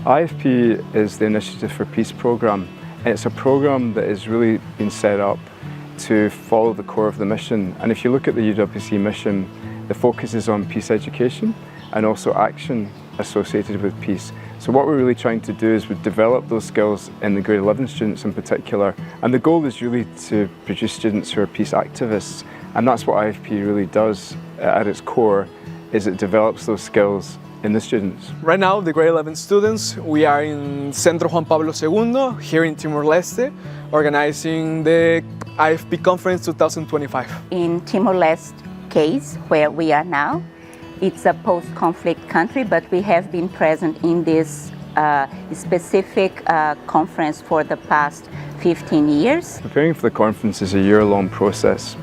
IfP is the Initiative for Peace program. And it's a program that has really been set up to follow the core of the mission. And if you look at the UWC mission, the focus is on peace education and also action associated with peace. So what we're really trying to do is we develop those skills in the grade 11 students in particular. And the goal is really to produce students who are peace activists. And that's what IfP really does at its core, is it develops those skills in the students. Right now, the grade 11 students, we are in Centro Juan Pablo II, here in Timor-Leste, organizing the IfP Conference 2025. In Timor-Leste case, where we are now, it's a post-conflict country, but we have been present in this specific conference for the past 15 years. Preparing for the conference is a year-long process.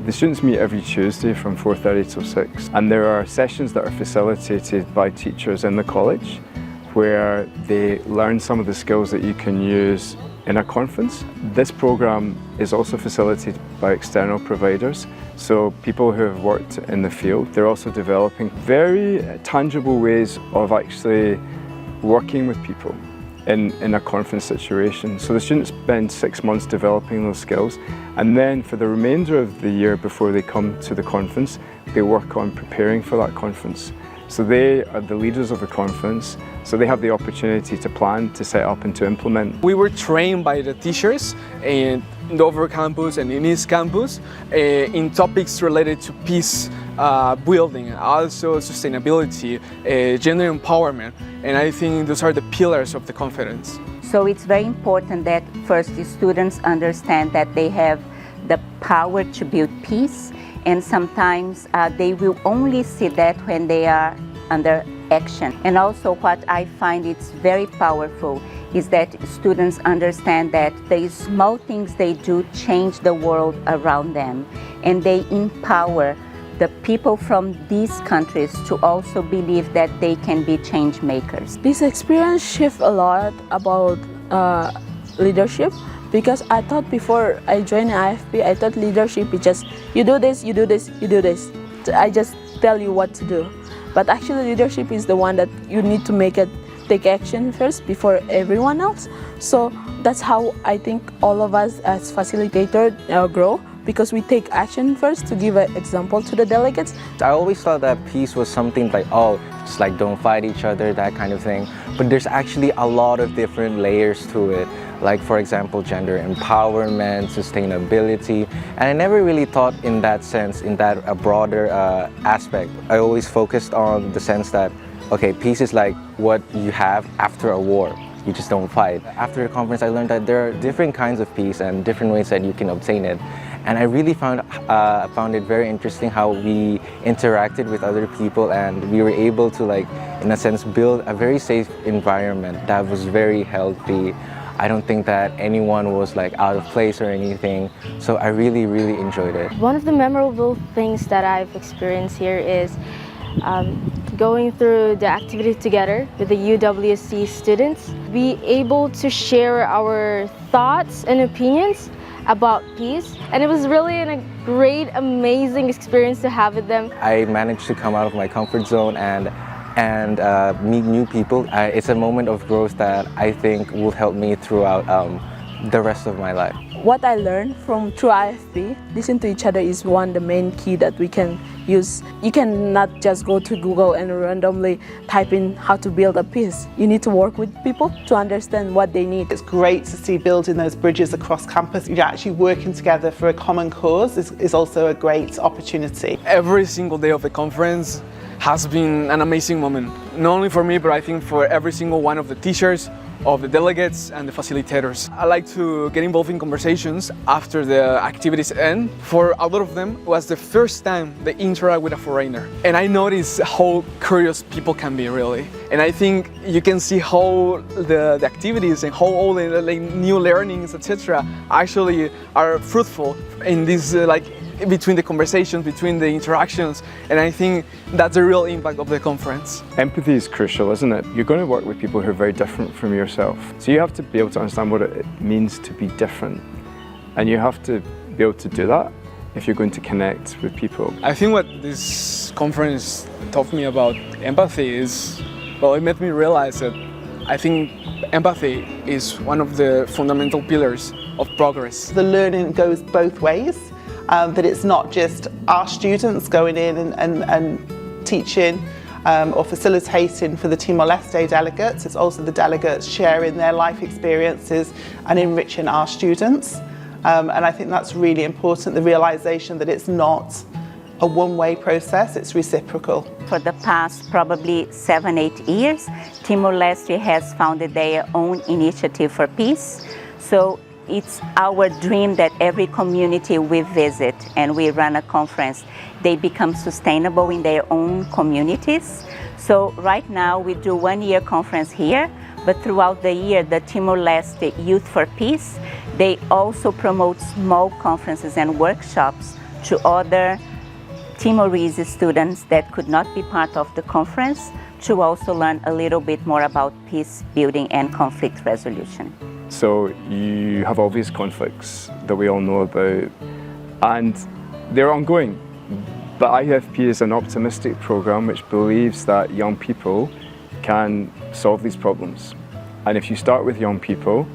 The students meet every Tuesday from 4:30 till 6, and there are sessions that are facilitated by teachers in the college where they learn some of the skills that you can use in a conference. This program is also facilitated by external providers, so people who have worked in the field. They're also developing very tangible ways of actually working with people in a conference situation. So the students spend 6 months developing those skills, and then for the remainder of the year before they come to the conference, they work on preparing for that conference. So they are the leaders of the conference, so they have the opportunity to plan, to set up and to implement. We were trained by the teachers in Dover campus and in East campus in topics related to peace building, also sustainability, gender empowerment, and I think those are the pillars of the conference. So it's very important that first the students understand that they have the power to build peace, and sometimes they will only see that when they are under action. And also what I find it's very powerful is that students understand that the small things they do change the world around them, and they empower the people from these countries to also believe that they can be change makers. This experience shifts a lot about leadership, because I thought before I joined IfP, I thought leadership is just you do this, you do this, you do this. I just tell you what to do. But actually leadership is the one that you need to take action first before everyone else. So that's how I think all of us as facilitators grow, because we take action first to give an example to the delegates. I always thought that peace was something like, oh, just like don't fight each other, that kind of thing. But there's actually a lot of different layers to it. Like, for example, gender empowerment, sustainability. And I never really thought in that sense, in that a broader aspect. I always focused on the sense that, okay, peace is like what you have after a war. You just don't fight. After the conference, I learned that there are different kinds of peace and different ways that you can obtain it. And I really found it very interesting how we interacted with other people, and we were able to, like, in a sense, build a very safe environment that was very healthy. I don't think that anyone was like out of place or anything. So I really, really enjoyed it. One of the memorable things that I've experienced here is going through the activity together with the UWC students. Be able to share our thoughts and opinions about peace, and it was really a great, amazing experience to have with them. I managed to come out of my comfort zone and meet new people. It's a moment of growth that I think will help me throughout the rest of my life. What I learned through IfP, listen to each other is the main key that we can use. You cannot just go to Google and randomly type in how to build a peace. You need to work with people to understand what they need. It's great to see building those bridges across campus. You're actually working together for a common cause is also a great opportunity. Every single day of the conference has been an amazing moment, not only for me, but I think for every single one of the teachers, of the delegates and the facilitators. I like to get involved in conversations after the activities end. For a lot of them, it was the first time they interact with a foreigner. And I noticed how curious people can be, really. And I think you can see how the activities and how all the new learnings, etc., actually are fruitful in this between the conversations, between the interactions, and I think that's the real impact of the conference. Empathy is crucial, isn't it? You're going to work with people who are very different from yourself. So you have to be able to understand what it means to be different. And you have to be able to do that if you're going to connect with people. I think what this conference taught me about empathy is, well, it made me realize that I think empathy is one of the fundamental pillars of progress. The learning goes both ways, that it's not just our students going in and teaching or facilitating for the Timor-Leste delegates, it's also the delegates sharing their life experiences and enriching our students. And I think that's really important, the realisation that it's not a one-way process, it's reciprocal. For the past probably 7-8 years, Timor-Leste has founded their own initiative for peace. So it's our dream that every community we visit and we run a conference, they become sustainable in their own communities. So right now we do 1-year conference here, but throughout the year, the Timor-Leste Youth for Peace, they also promote small conferences and workshops to other Timorese students that could not be part of the conference to also learn a little bit more about peace building and conflict resolution. So you have obvious conflicts that we all know about, and they're ongoing. But IfP is an optimistic program which believes that young people can solve these problems. And if you start with young people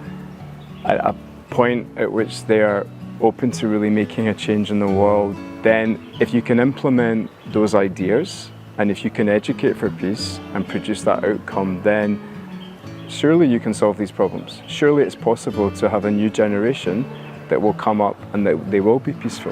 at a point at which they are open to really making a change in the world, then if you can implement those ideas and if you can educate for peace and produce that outcome, then surely you can solve these problems. Surely it's possible to have a new generation that will come up and that they will be peaceful.